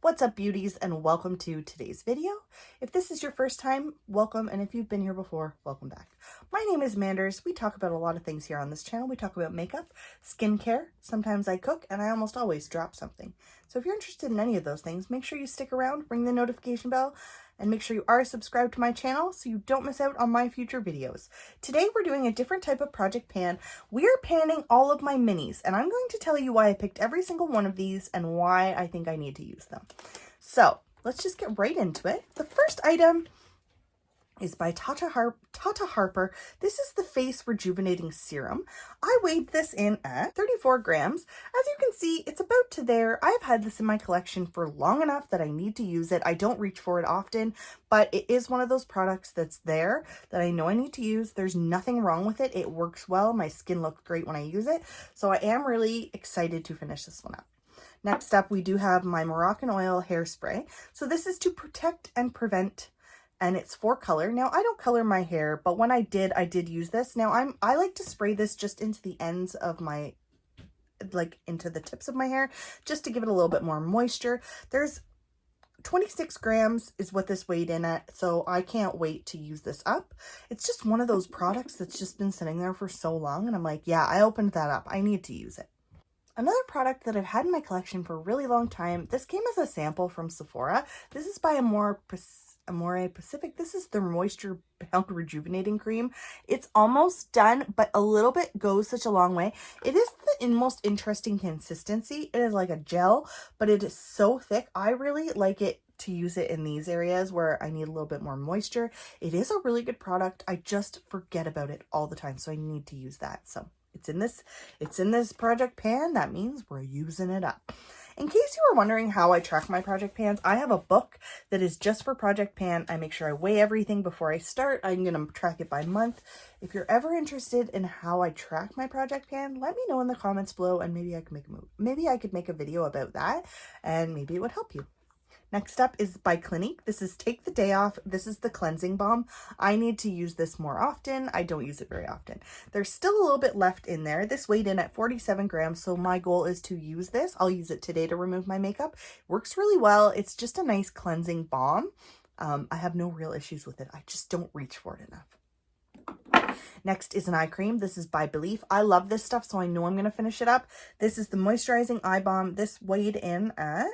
What's up, beauties, and welcome to today's video. If this is your first time, welcome, and if you've been here before, welcome back. My name is Manders. We talk about a lot of things here on this channel. We talk about makeup, skincare, sometimes I cook, and I almost always drop something. So if you're interested in any of those things, make sure you stick around, ring the notification bell, and make sure you are subscribed to my channel so you don't miss out on my future videos. Today we're doing a different type of project pan. We're panning all of my minis, and I'm going to tell you why I picked every single one of these and why I think I need to use them. So let's just get right into it. The first item is by Tata Harper. This is the Face Rejuvenating Serum. I weighed this in at 34 grams. As you can see, it's about to there. I've had this in my collection for long enough that I need to use it. I don't reach for it often, but it is one of those products that's there that I know I need to use. There's nothing wrong with it. It works well. My skin looks great when I use it. So I am really excited to finish this one up. Next up, we do have my Moroccan oil hairspray. So this is to protect and prevent, and it's for color. Now, I don't color my hair, but when I did use this. Now, I like to spray this just into the ends of my, into the tips of my hair, just to give it a little bit more moisture. There's 26 grams is what this weighed in at, so I can't wait to use this up. It's just one of those products that's just been sitting there for so long, and I'm like, yeah, I opened that up. I need to use it. Another product that I've had in my collection for a really long time, this came as a sample from Sephora. This is by Amore Pacific. This is their Moisture Bound Rejuvenating Cream. It's almost done, but a little bit goes such a long way. It is the most interesting consistency. It is like a gel, but it is so thick. I really like it to use it in these areas where I need a little bit more moisture. It is a really good product. I just forget about it all the time, so I need to use that. So it's in this project pan. That means we're using it up. In case you were wondering how I track my project pans, I have a book that is just for project pan. I make sure I weigh everything before I start. I'm going to track it by month. If you're ever interested in how I track my project pan, let me know in the comments below, and maybe I could make a video about that, and maybe it would help you. Next up is by Clinique. This is Take the Day Off. This is the cleansing balm. I need to use this more often. I don't use it very often. There's still a little bit left in there. This weighed in at 47 grams, so my goal is to use this. I'll use it today to remove my makeup. Works really well. It's just a nice cleansing balm. I have no real issues with it. I just don't reach for it enough. Next is an eye cream. This is by Belief. I love this stuff, so I know I'm going to finish it up. This is the Moisturizing Eye Balm. This weighed in at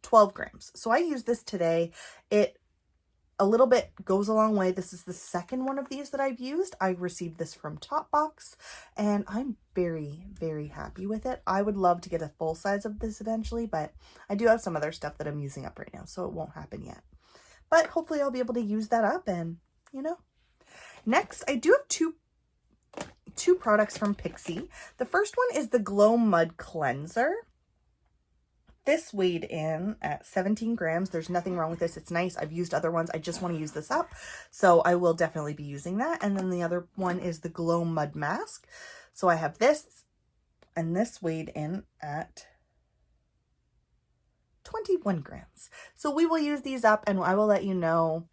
12 grams. So I use this today. It a little bit goes a long way. This is the second one of these that I've used. I received this from Topbox, and I'm very, very happy with it. I would love to get a full size of this eventually, but I do have some other stuff that I'm using up right now, so it won't happen yet. But hopefully I'll be able to use that up, and Next, I do have two products from Ipsy. The first one is the Glow Mud Cleanser. This weighed in at 17 grams. There's nothing wrong with this. It's nice. I've used other ones. I just want to use this up. So I will definitely be using that. And then the other one is the Glow Mud Mask. So I have this, and this weighed in at 21 grams. So we will use these up, and I will let you know.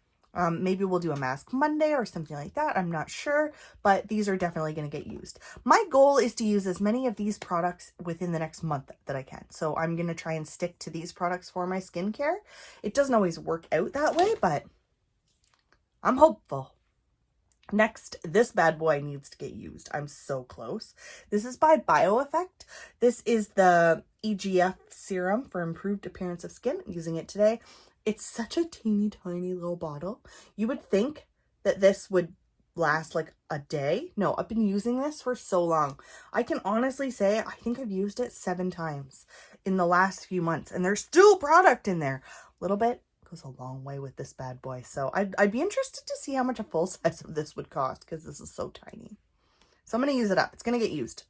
Maybe we'll do a mask Monday or something like that. I'm not sure, but these are definitely going to get used. My goal is to use as many of these products within the next month that I can. So I'm going to try and stick to these products for my skincare. It doesn't always work out that way, but I'm hopeful. Next, this bad boy needs to get used. I'm so close. This is by BioEffect. This is the EGF serum for improved appearance of skin. I'm using it today. It's such a teeny tiny little bottle. You would think that this would last like a day. No, I've been using this for so long. I can honestly say I think I've used it 7 times in the last few months, and there's still product in there. A little bit goes a long way with this bad boy. So I'd be interested to see how much a full size of this would cost, because this is so tiny. So I'm going to use it up. It's going to get used.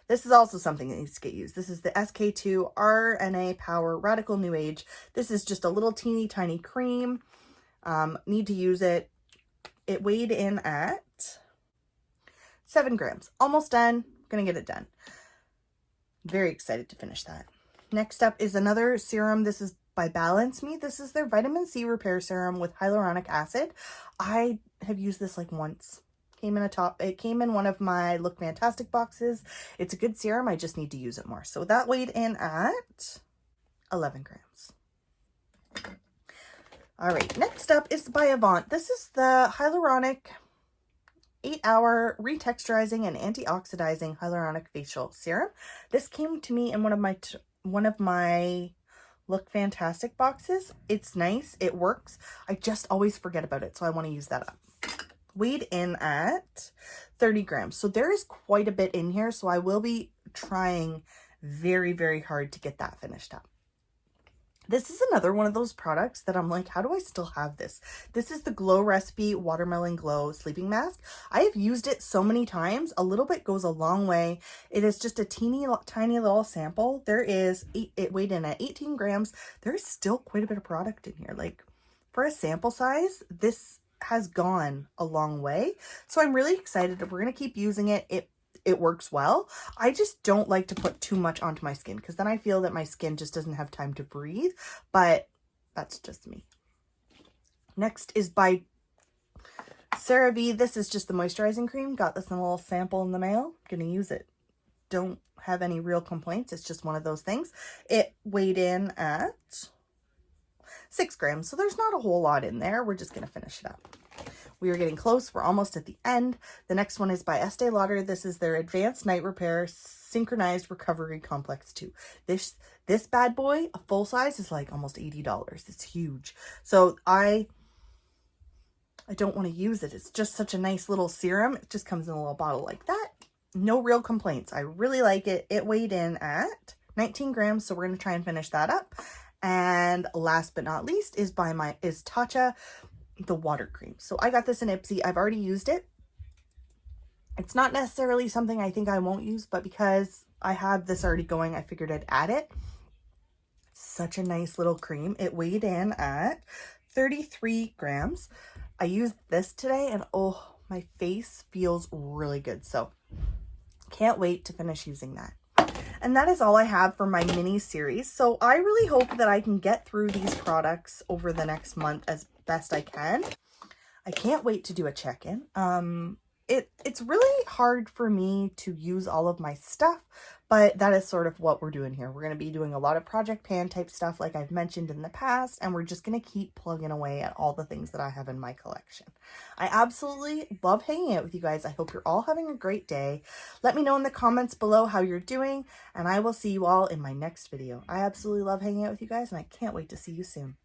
This is also something that needs to get used. This is the SK2 RNA Power Radical New Age. This is just a little teeny tiny cream. Need to use it. It weighed in at 7 grams. Almost done. Gonna get it done. Very excited to finish that. Next up is another serum. This is by Balance Me. This is their vitamin C repair serum with hyaluronic acid. I have used this like once. It came in one of my Look Fantastic boxes. It's a good serum. I just need to use it more. So that weighed in at 11 grams. All right, next up is by Avant. This is the hyaluronic 8-hour retexturizing and antioxidizing hyaluronic facial serum. This came to me in one of my Look Fantastic boxes. It's nice. It works. I just always forget about it, so I want to use that up. Weighed in at 30 grams. So there is quite a bit in here, so I will be trying very, very hard to get that finished up. This is another one of those products that I'm like, how do I still have this? This is the Glow Recipe Watermelon Glow Sleeping Mask. I have used it so many times. A little bit goes a long way. It is just a tiny little sample. It weighed in at 18 grams. There's still quite a bit of product in here. Like, for a sample size, this has gone a long way. So I'm really excited that we're going to keep using it. It works well. I just don't like to put too much onto my skin because then I feel that my skin just doesn't have time to breathe, but that's just me. Next is by CeraVe. This is just the moisturizing cream. Got this in a little sample in the mail. Gonna use it. Don't have any real complaints. It's just one of those things. It weighed in at 6 grams, so there's not a whole lot in there. We're just gonna finish it up. We are getting close. We're almost at the end. The next one is by Estee Lauder. This is their Advanced Night Repair Synchronized Recovery Complex 2. This bad boy, a full size, is like almost $80. It's huge. So I don't want to use it. It's just such a nice little serum. It just comes in a little bottle like that. No real complaints. I really like it. It weighed in at 19 grams, so we're going to try and finish that up. And last but not least is Tatcha, the water cream. So I got this in Ipsy. I've already used it. It's not necessarily something I think I won't use, but because I had this already going, I figured I'd add it. It's such a nice little cream. It weighed in at 33 grams. I used this today and oh, my face feels really good. So can't wait to finish using that. And that is all I have for my mini series. So I really hope that I can get through these products over the next month as best I can. I can't wait to do a check-in. It's really hard for me to use all of my stuff, but that is sort of what we're doing here. We're going to be doing a lot of Project Pan type stuff like I've mentioned in the past, and we're just going to keep plugging away at all the things that I have in my collection. I absolutely love hanging out with you guys. I hope you're all having a great day. Let me know in the comments below how you're doing, and I will see you all in my next video. I absolutely love hanging out with you guys, and I can't wait to see you soon.